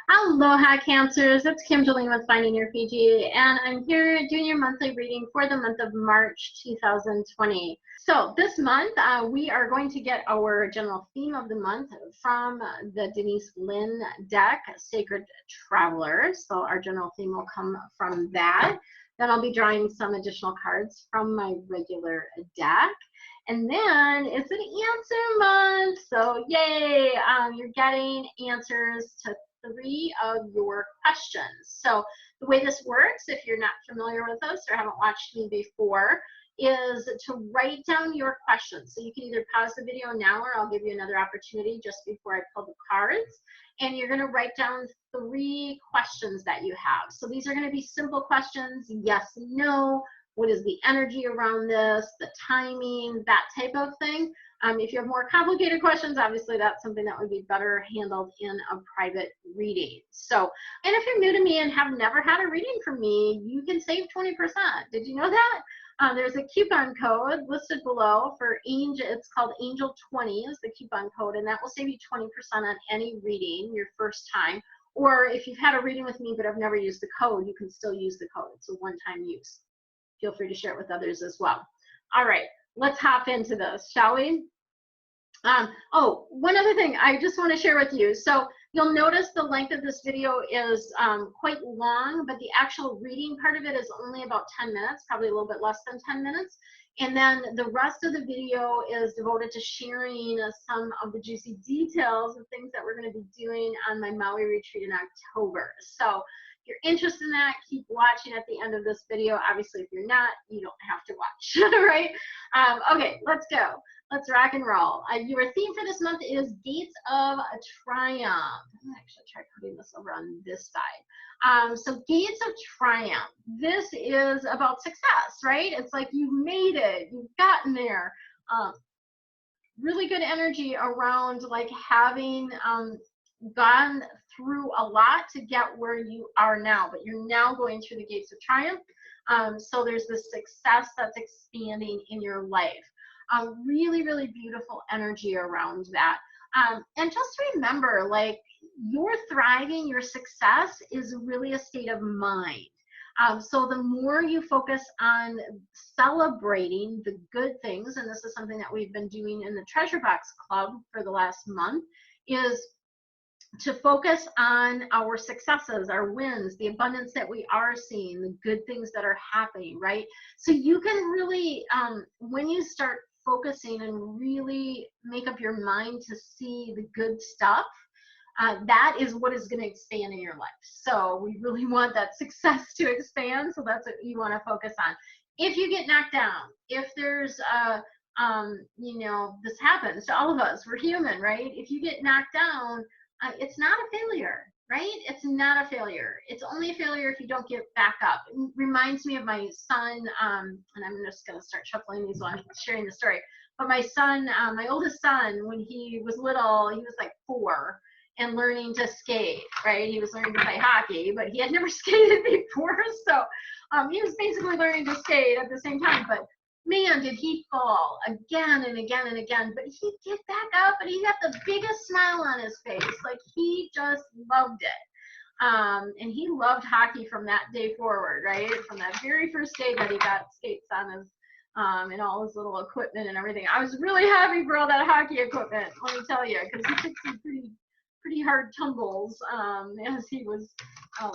Aloha Cancers, it's Kim Jolene with Finding Your Fiji, and I'm here doing your monthly reading for the month of March 2020. So this month we are going to get our general theme of the month from the Denise Lynn deck, Sacred Traveler. So our general theme will come from that. Then I'll be drawing some additional cards from my regular deck. And then it's an answer month, so yay, you're getting answers to 3 of your questions. So the way this works, if you're not familiar with us or haven't watched me before, is to write down your questions. So you can either pause the video now, or I'll give you another opportunity just before I pull the cards. And you're going to write down 3 questions that you have. So these are going to be simple questions, yes, no, what is the energy around this, the timing, that type of thing. If you have more complicated questions, obviously that's something that would be better handled in a private reading. So, and if you're new to me and have never had a reading from me, you can save 20%. Did you know that? There's a coupon code listed below for Angel. It's called Angel 20 is the coupon code, and that will save you 20% on any reading your first time. Or if you've had a reading with me but have never used the code, you can still use the code. It's a one-time use. Feel free to share it with others as well. All right, let's hop into this, shall we? Oh, one other thing I just want to share with you. So you'll notice the length of this video is quite long, but the actual reading part of it is only about 10 minutes, probably a little bit less than 10 minutes. And then the rest of the video is devoted to sharing some of the juicy details of things that we're going to be doing on my Maui retreat in October. So if you're interested in that, keep watching at the end of this video. Obviously, if you're not, you don't have to watch, right? Okay, let's go. Let's rock and roll. Your theme for this month is Gates of Triumph. I'm actually try putting this over on this side. So Gates of Triumph. This is about success, right? It's like you've made it. You've gotten there. Really good energy around like having gone through a lot to get where you are now, but you're now going through the Gates of Triumph. So there's this success that's expanding in your life. Really, really beautiful energy around that. And just remember, like, your thriving, your success is really a state of mind. So the more you focus on celebrating the good things, and this is something that we've been doing in the Treasure Box Club for the last month, is to focus on our successes, our wins, the abundance that we are seeing, the good things that are happening, right? So you can really, when you start focusing and really make up your mind to see the good stuff, that is what is going to expand in your life. So we really want that success to expand. So that's what you want to focus on. If you get knocked down, if there's you know, this happens to all of us, we're human, right? If you get knocked down, it's not a failure, right? It's not a failure. It's only a failure if you don't get back up. It reminds me of my son, and I'm just going to start shuffling these while I'm sharing the story. But my son, my oldest son, when he was little, he was like 4 and learning to skate, right? He was learning to play hockey, but he had never skated before. So he was basically learning to skate at the same time. But man, did he fall again and again and again, but he'd get back up and he got the biggest smile on his face. Like, he just loved it. And he loved hockey from that day forward, right? From that very first day that he got skates on his, and all his little equipment and everything. I was really happy for all that hockey equipment, let me tell you, because he took some pretty hard tumbles as he was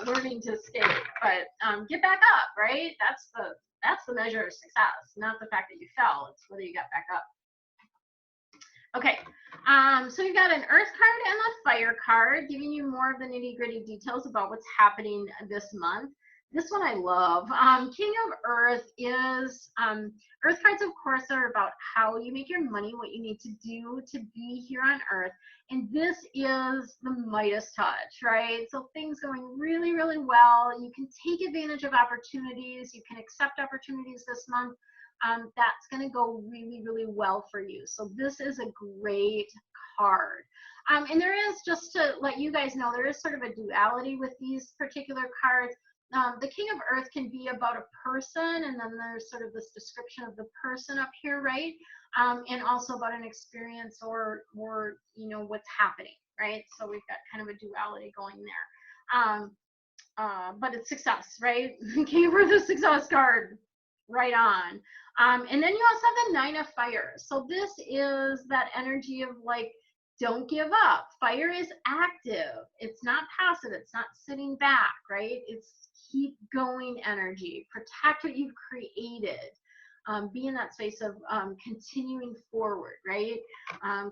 learning to skate. But get back up, right? That's the measure of success, not the fact that you fell. It's whether you got back up. Okay, so you've got an Earth card and a Fire card, giving you more of the nitty-gritty details about what's happening this month. This one I love. King of Earth is, Earth cards, of course, are about how you make your money, what you need to do to be here on Earth. And this is the Midas touch, right? So things going really, really well. You can take advantage of opportunities. You can accept opportunities this month. That's going to go really, really well for you. So this is a great card. And there is, just to let you guys know, there is sort of a duality with these particular cards. The King of Earth can be about a person, and then there's sort of this description of the person up here, right? And also about an experience or you know, what's happening, right? So we've got kind of a duality going there. but it's success, right? Gave her the success card. Right on. And then you also have the 9 of fire. So this is that energy of like, don't give up. Fire is active. It's not passive. It's not sitting back, right? It's keep going energy. Protect what you've created. Be in that space of continuing forward, right?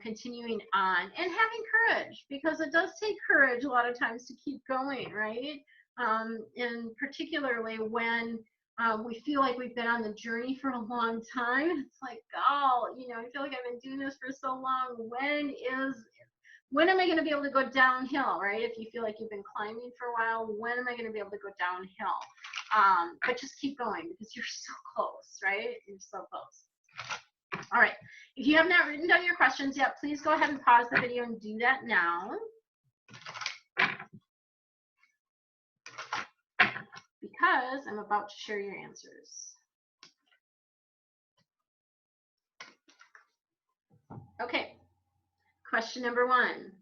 Continuing on and having courage, because it does take courage a lot of times to keep going, right? And particularly when we feel like we've been on the journey for a long time. It's like, oh, you know, I feel like I've been doing this for so long. When am I going to be able to go downhill, right? If you feel like you've been climbing for a while, when am I going to be able to go downhill? But just keep going, because you're so close, right? You're so close. All right. If you have not written down your questions yet, please go ahead and pause the video and do that now. Because I'm about to share your answers. Okay, question number 1.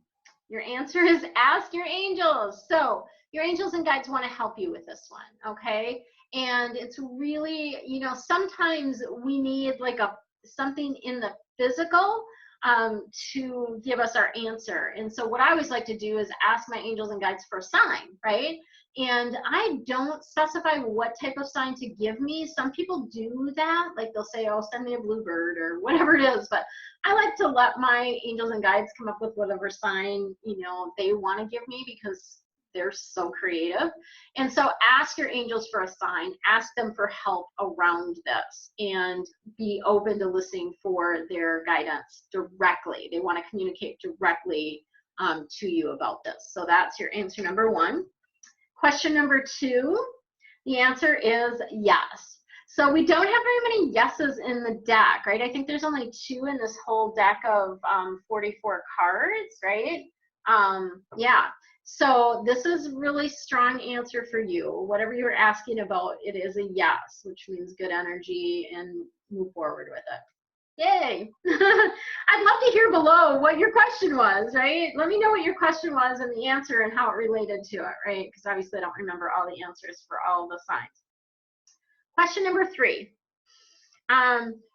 Your answer is ask your angels. So your angels and guides want to help you with this one, okay? And it's really, you know, sometimes we need like something in the physical to give us our answer. And so what I always like to do is ask my angels and guides for a sign, right? And I don't specify what type of sign to give me. Some people do that, like they'll say, oh, send me a bluebird or whatever it is. But I like to let my angels and guides come up with whatever sign, you know, they want to give me, because they're so creative. And so ask your angels for a sign, ask them for help around this, and be open to listening for their guidance directly. They want to communicate directly to you about this. So that's your answer number 1. Question number 2, the answer is yes. So we don't have very many yeses in the deck, right? I think there's only 2 in this whole deck of 44 cards, right? Yeah. So this is really strong answer for you. Whatever you're asking about, it is a yes, which means good energy and move forward with it. Yay. I'd love to hear below what your question was, right? Let me know what your question was and the answer and how it related to it, right? Because obviously I don't remember all the answers for all the signs. Question number 3.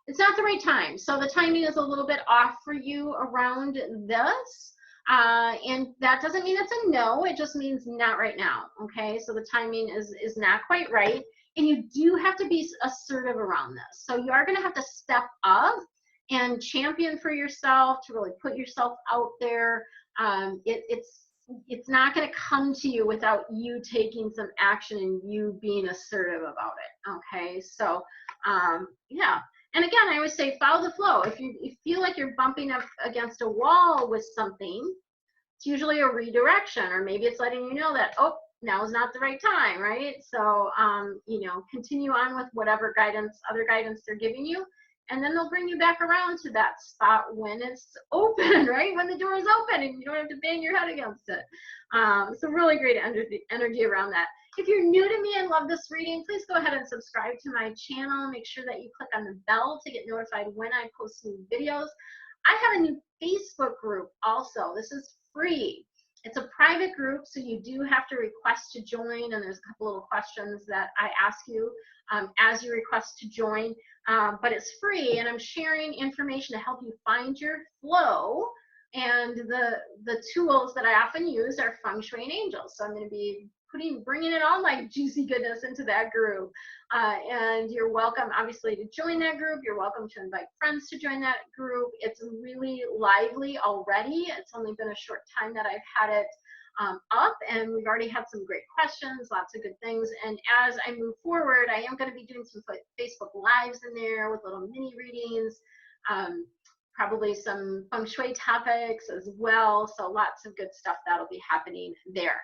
It's not the right time. So the timing is a little bit off for you around this. And that doesn't mean it's a no, it just means not right now, okay? So the timing is not quite right, and you do have to be assertive around this. So you are gonna have to step up and champion for yourself, to really put yourself out there. It's not gonna come to you without you taking some action and you being assertive about it, okay? So, yeah. And again, I always say follow the flow. If you feel like you're bumping up against a wall with something, it's usually a redirection, or maybe it's letting you know that, oh, now is not the right time, right? So, you know, continue on with whatever guidance, other guidance they're giving you, and then they'll bring you back around to that spot when it's open, right? When the door is open and you don't have to bang your head against it. So really great energy around that. If you're new to me and love this reading, please go ahead and subscribe to my channel. Make sure that you click on the bell to get notified when I post new videos. I have a new Facebook group also. This is free. It's a private group, so you do have to request to join, and there's a couple little questions that I ask you as you request to join, but it's free, and I'm sharing information to help you find your flow. And the tools that I often use are Feng Shui and angels. So I'm going to be bringing in all my juicy goodness into that group. And you're welcome, obviously, to join that group. You're welcome to invite friends to join that group. It's really lively already. It's only been a short time that I've had it up, and we've already had some great questions, lots of good things. And as I move forward, I am going to be doing some Facebook Lives in there with little mini readings, probably some Feng Shui topics as well. So lots of good stuff that'll be happening there.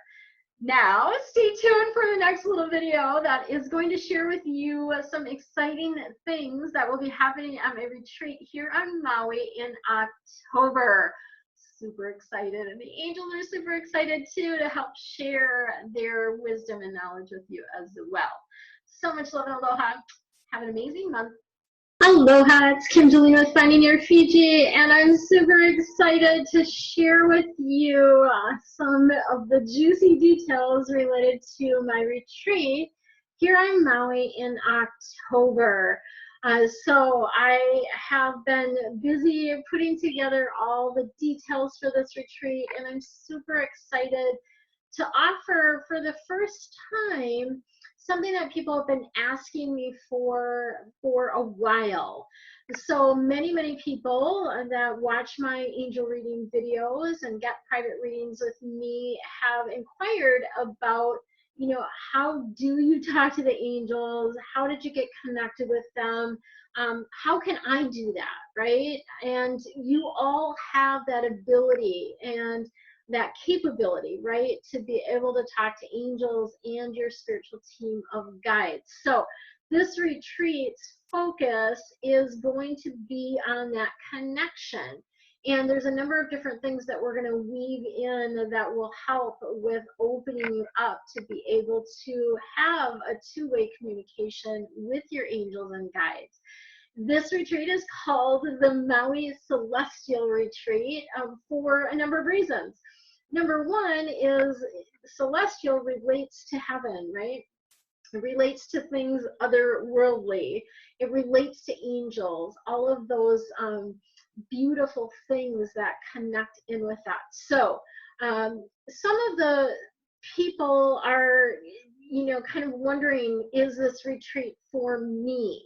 Now, stay tuned for the next little video that is going to share with you some exciting things that will be happening at my retreat here on Maui in October. Super excited, and the angels are super excited too to help share their wisdom and knowledge with you as well. So much love and aloha. Have an amazing month. Aloha, it's Kimberly with Finding Your Fiji, and I'm super excited to share with you some of the juicy details related to my retreat here on Maui in October. So I have been busy putting together all the details for this retreat, and I'm super excited to offer for the first time something that people have been asking me for a while. So many people that watch my angel reading videos and get private readings with me have inquired about, you know, how do you talk to the angels? How did you get connected with them? How can I do that, right? And you all have that ability and that capability, right, to be able to talk to angels and your spiritual team of guides. So this retreat's focus is going to be on that connection. And there's a number of different things that we're going to weave in that will help with opening you up to be able to have a two-way communication with your angels and guides. This retreat is called the Maui Celestial Retreat for a number of reasons. Number one is celestial relates to heaven, right? It relates to things otherworldly. It relates to angels, all of those beautiful things that connect in with that. So some of the people are, you know, kind of wondering, is this retreat for me?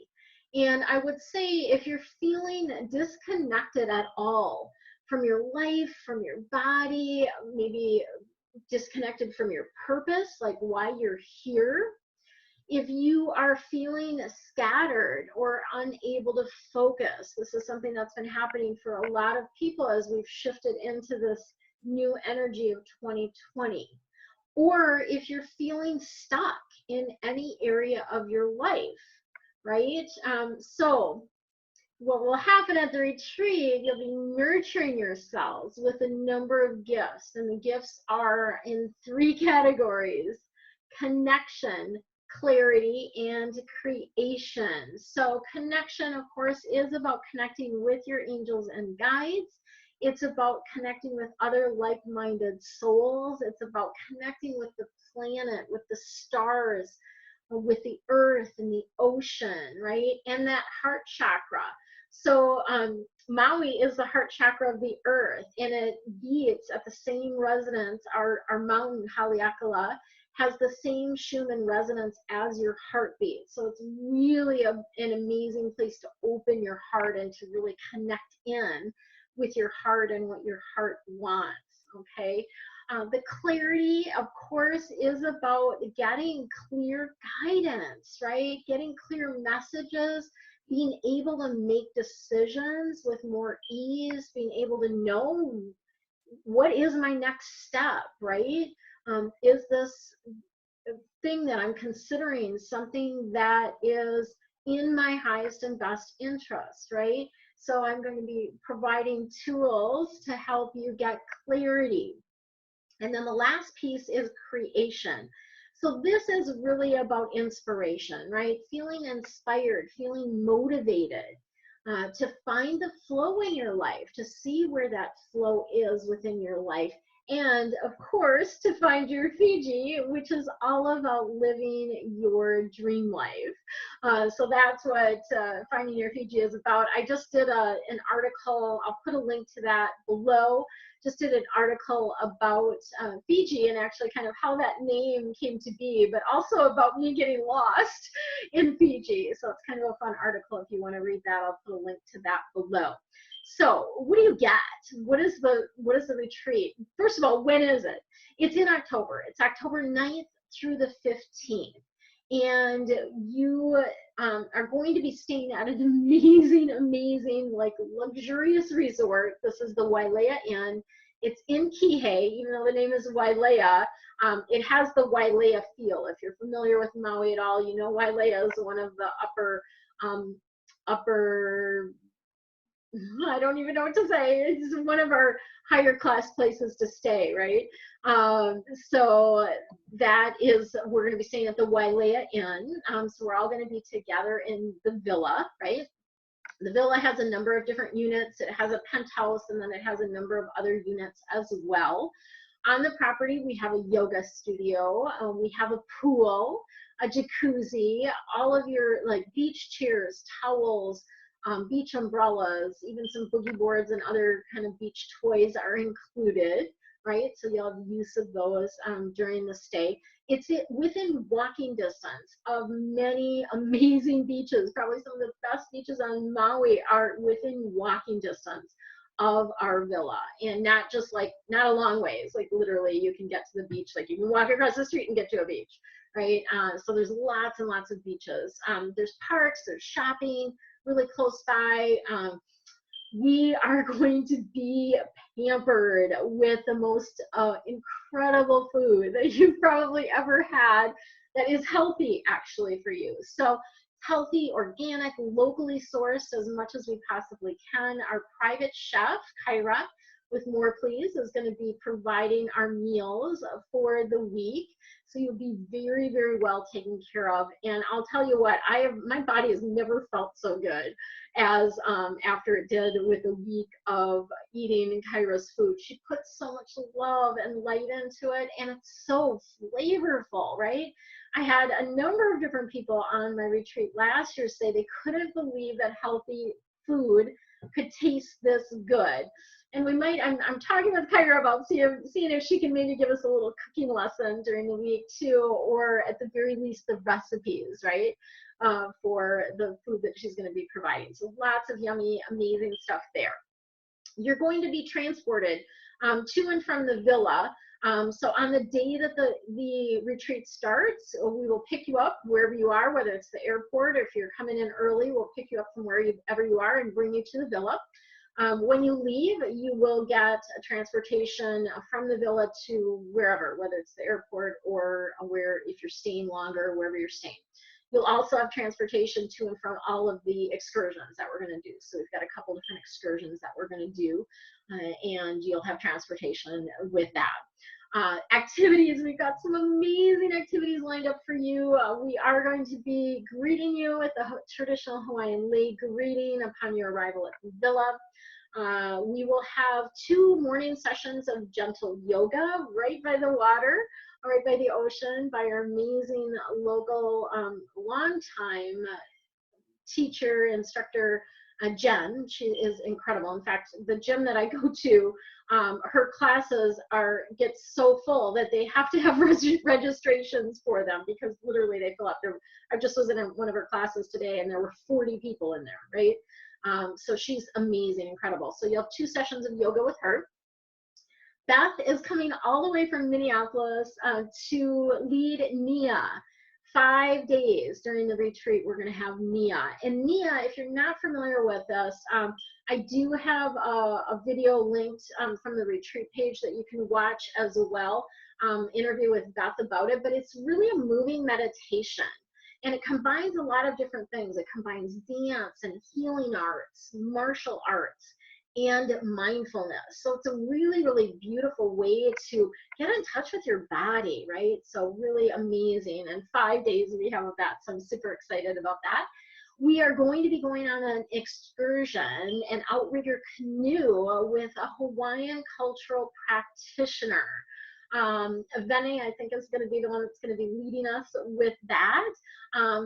And I would say if you're feeling disconnected at all from your life, from your body, maybe disconnected from your purpose, like why you're here, if you are feeling scattered or unable to focus, this is something that's been happening for a lot of people as we've shifted into this new energy of 2020. Or if you're feeling stuck in any area of your life, right? So what will happen at the retreat, you'll be nurturing yourselves with a number of gifts, and the gifts are in three categories: connection, clarity, and creation. So connection, of course, is about connecting with your angels and guides. It's about connecting with other like-minded souls. It's about connecting with the planet, with the stars, with the earth and the ocean, right? And that heart chakra. So Maui is the heart chakra of the earth, and it beats at the same resonance. Our mountain, Haleakala, has the same Schumann resonance as your heartbeat. So it's really an amazing place to open your heart and to really connect in with your heart and what your heart wants, okay? The clarity, of course, is about getting clear guidance, right? Getting clear messages, being able to make decisions with more ease, being able to know what is my next step, right? Is this thing that I'm considering something that is in my highest and best interest, right? So I'm going to be providing tools to help you get clarity. And then the last piece is creation. So this is really about inspiration, right? Feeling inspired, feeling motivated to find the flow in your life, to see where that flow is within your life. And of course, to find your Fiji, which is all about living your dream life. So that's what Finding Your Fiji is about. I just did an article, I'll put a link to that below. Just did an article about Fiji and actually kind of how that name came to be, but also about me getting lost in Fiji. So it's kind of a fun article. If you want to read that, I'll put a link to that below. So what do you get? What is the retreat? First of all, when is it? It's in October. It's October 9th through the 15th. And you are going to be staying at an amazing, like luxurious resort. This is the Wailea Inn. It's in Kihei, even though the name is Wailea. It has the Wailea feel. If you're familiar with Maui at all, you know Wailea is one of the upper, I don't even know what to say. It's one of our higher class places to stay, right? So that is, we're going to be staying at the Wailea Inn. So we're all going to be together in the villa, right? The villa has a number of different units. It has a penthouse, and then it has a number of other units as well. On the property, we have a yoga studio. We have a pool, a jacuzzi, all of your like beach chairs, towels, beach umbrellas, even some boogie boards and other kind of beach toys are included, right? So you'll have use of those during the stay. It's within walking distance of many amazing beaches. Probably some of the best beaches on Maui are within walking distance of our villa, and not just like, not a long ways, like literally you can get to the beach, like you can walk across the street and get to a beach, right? So there's lots and lots of beaches. There's parks, there's shopping really close by. We are going to be pampered with the most incredible food that you've probably ever had that is healthy actually for you. So healthy, organic, locally sourced as much as we possibly can. Our private chef, Kyra, with More Please, is going to be providing our meals for the week. So you'll be very, very well taken care of. And I'll tell you what, my body has never felt so good as after it did with a week of eating Kyra's food. She puts so much love and light into it, and it's so flavorful, right? I had a number of different people on my retreat last year say they couldn't believe that healthy food could taste this good. And we might, I'm talking with Kyra about seeing if she can maybe give us a little cooking lesson during the week too, or at the very least the recipes, right, for the food that she's going to be providing. So lots of yummy, amazing stuff there. You're going to be transported to and from the villa. So on the day that the retreat starts, we will pick you up wherever you are, whether it's the airport or if you're coming in early, we'll pick you up from wherever you are and bring you to the villa. When you leave, you will get a transportation from the villa to wherever, whether it's the airport or if you're staying longer, wherever you're staying. You'll also have transportation to and from all of the excursions that we're going to do. So we've got a couple different excursions that we're going to do, and you'll have transportation with that. Activities, we've got some amazing activities lined up for you. We are going to be greeting you with the traditional Hawaiian lei greeting upon your arrival at the villa. We will have 2 morning sessions of gentle yoga right by the water, right by the ocean, by our amazing local longtime teacher, instructor, Jen. She is incredible. In fact, the gym that I go to, her classes get so full that they have to have registrations for them, because literally they fill up. I just was in one of her classes today and there were 40 people in there, right? So she's amazing, incredible. So you'll have 2 sessions of yoga with her. Beth is coming all the way from Minneapolis to lead NIA. 5 days during the retreat, we're going to have NIA. And NIA, if you're not familiar with this, I do have a video linked from the retreat page that you can watch as well, interview with Beth about it, but it's really a moving meditation. And it combines a lot of different things. It combines dance and healing arts, martial arts, and mindfulness. So it's a really, really beautiful way to get in touch with your body, right? So really amazing. And 5 days we have of that, so I'm super excited about that. We are going to be going on an excursion, an outrigger canoe with a Hawaiian cultural practitioner. Vene, I think, is going to be the one that's going to be leading us with that.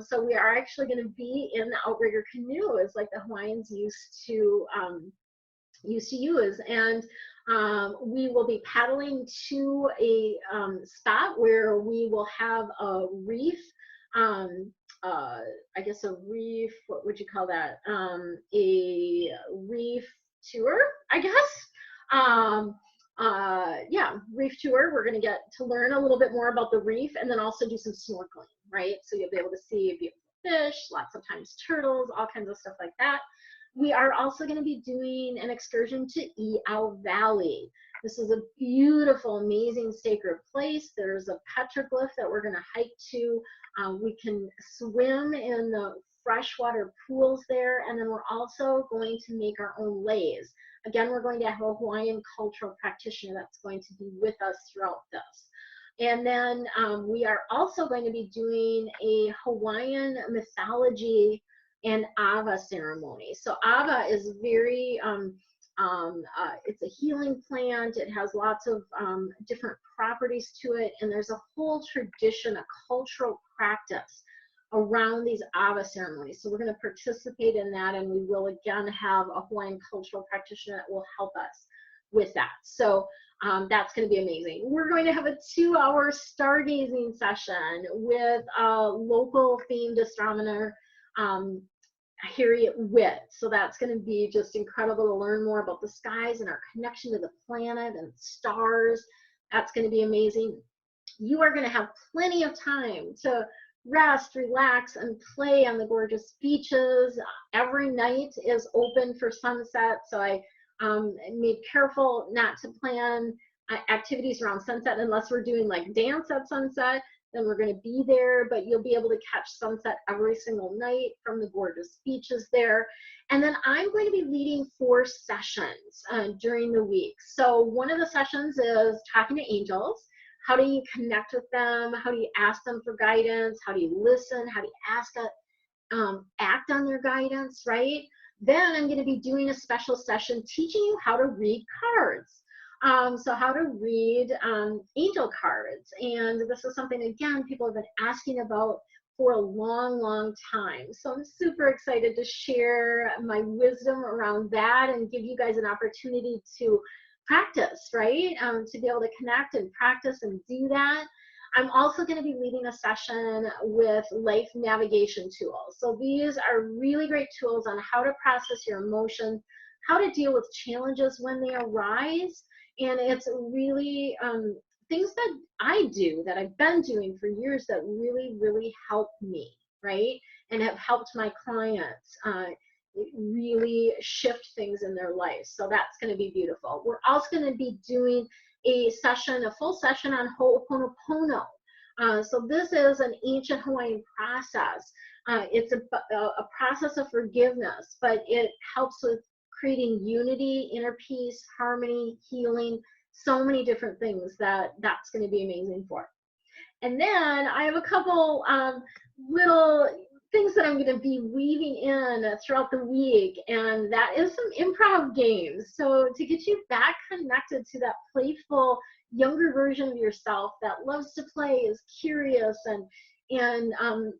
So we are actually going to be in the outrigger canoe. It's like the Hawaiians used to use, and we will be paddling to a spot where we will have a reef, I guess a reef, what would you call that, a reef tour, I guess. Yeah, reef tour. We're going to get to learn a little bit more about the reef, and then also do some snorkeling, right? So you'll be able to see beautiful fish, lots of times turtles, all kinds of stuff like that. We are also going to be doing an excursion to I'au Valley. This is a beautiful, amazing sacred place. There's a petroglyph that we're going to hike to. We can swim in the freshwater pools there, and then we're also going to make our own leis. Again, we're going to have a Hawaiian cultural practitioner that's going to be with us throughout this. And then we are also going to be doing a Hawaiian mythology and Ava ceremony. So Ava is very, it's a healing plant. It has lots of different properties to it, and there's a whole tradition, a cultural practice around these Ava ceremonies. So we're going to participate in that, and we will again have a Hawaiian cultural practitioner that will help us with that. So that's going to be amazing. We're going to have a 2-hour stargazing session with a local themed astronomer, Harriet Witt. So that's going to be just incredible to learn more about the skies and our connection to the planet and stars. That's going to be amazing. You are going to have plenty of time to rest, relax, and play on the gorgeous beaches. Every night is open for sunset, so I made careful not to plan activities around sunset unless we're doing like dance at sunset. Then we're going to be there, but you'll be able to catch sunset every single night from the gorgeous beaches there. And then I'm going to be leading 4 sessions during the week. So one of the sessions is talking to angels. How do you connect with them? How do you ask them for guidance? How do you listen? How do you act on their guidance, right? Then I'm going to be doing a special session teaching you how to read cards. So how to read angel cards. And this is something, again, people have been asking about for a long, long time. So I'm super excited to share my wisdom around that and give you guys an opportunity to practice, right? To be able to connect and practice and do that. I'm also going to be leading a session with life navigation tools. So these are really great tools on how to process your emotions, how to deal with challenges when they arise. And it's really things that I do, that I've been doing for years, that really, really help me, right? And have helped my clients really shift things in their life. So that's going to be beautiful. We're also going to be doing a session, a full session on Ho'oponopono. So this is an ancient Hawaiian process. It's a process of forgiveness, but it helps with creating unity, inner peace, harmony, healing, so many different things that's going to be amazing for. And then I have a couple little things that I'm going to be weaving in throughout the week, and that is some improv games. So to get you back connected to that playful, younger version of yourself that loves to play, is curious, and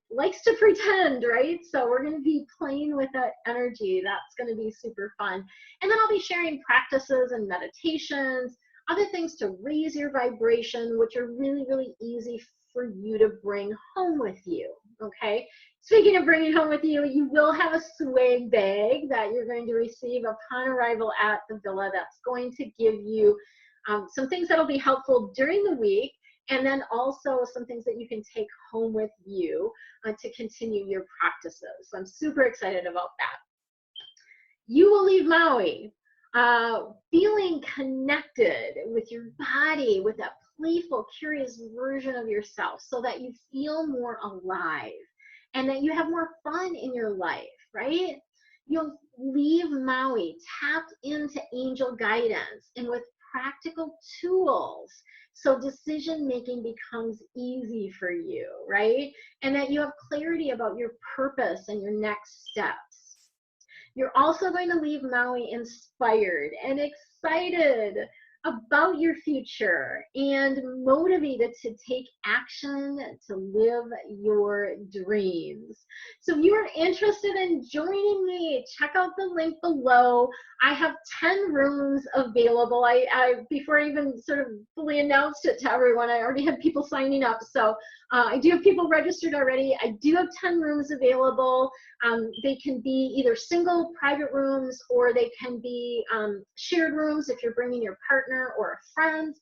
likes to pretend, right? So we're going to be playing with that energy. That's going to be super fun. And then I'll be sharing practices and meditations, other things to raise your vibration, which are really, really easy for you to bring home with you, okay? Speaking of bringing home with you, you will have a swag bag that you're going to receive upon arrival at the villa that's going to give you some things that'll be helpful during the week, and then also some things that you can take home with you to continue your practices. So I'm super excited about that. You will leave Maui feeling connected with your body, with that playful, curious version of yourself, so that you feel more alive and that you have more fun in your life, right? You'll leave Maui tapped into angel guidance and with practical tools, so decision making becomes easy for you, right? And that you have clarity about your purpose and your next steps. You're also going to leave Maui inspired and excited about your future and motivated to take action to live your dreams. So if you are interested in joining me, check out the link below. I have 10 rooms available. Before I even sort of fully announced it to everyone, I already had people signing up. So I do have people registered already. I do have 10 rooms available. They can be either single private rooms, or they can be shared rooms if you're bringing your partner or a friend.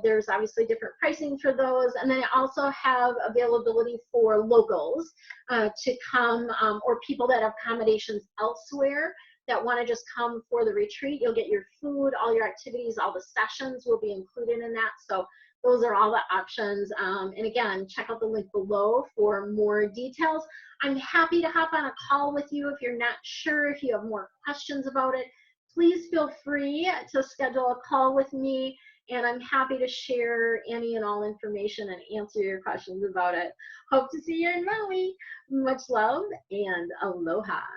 There's obviously different pricing for those. And then I also have availability for locals to come, or people that have accommodations elsewhere that want to just come for the retreat. You'll get your food, all your activities, all the sessions will be included in that. So those are all the options. And again, check out the link below for more details. I'm happy to hop on a call with you if you're not sure, if you have more questions about it. Please feel free to schedule a call with me. and I'm happy to share any and all information and answer your questions about it. Hope to see you in Maui. Much love and aloha.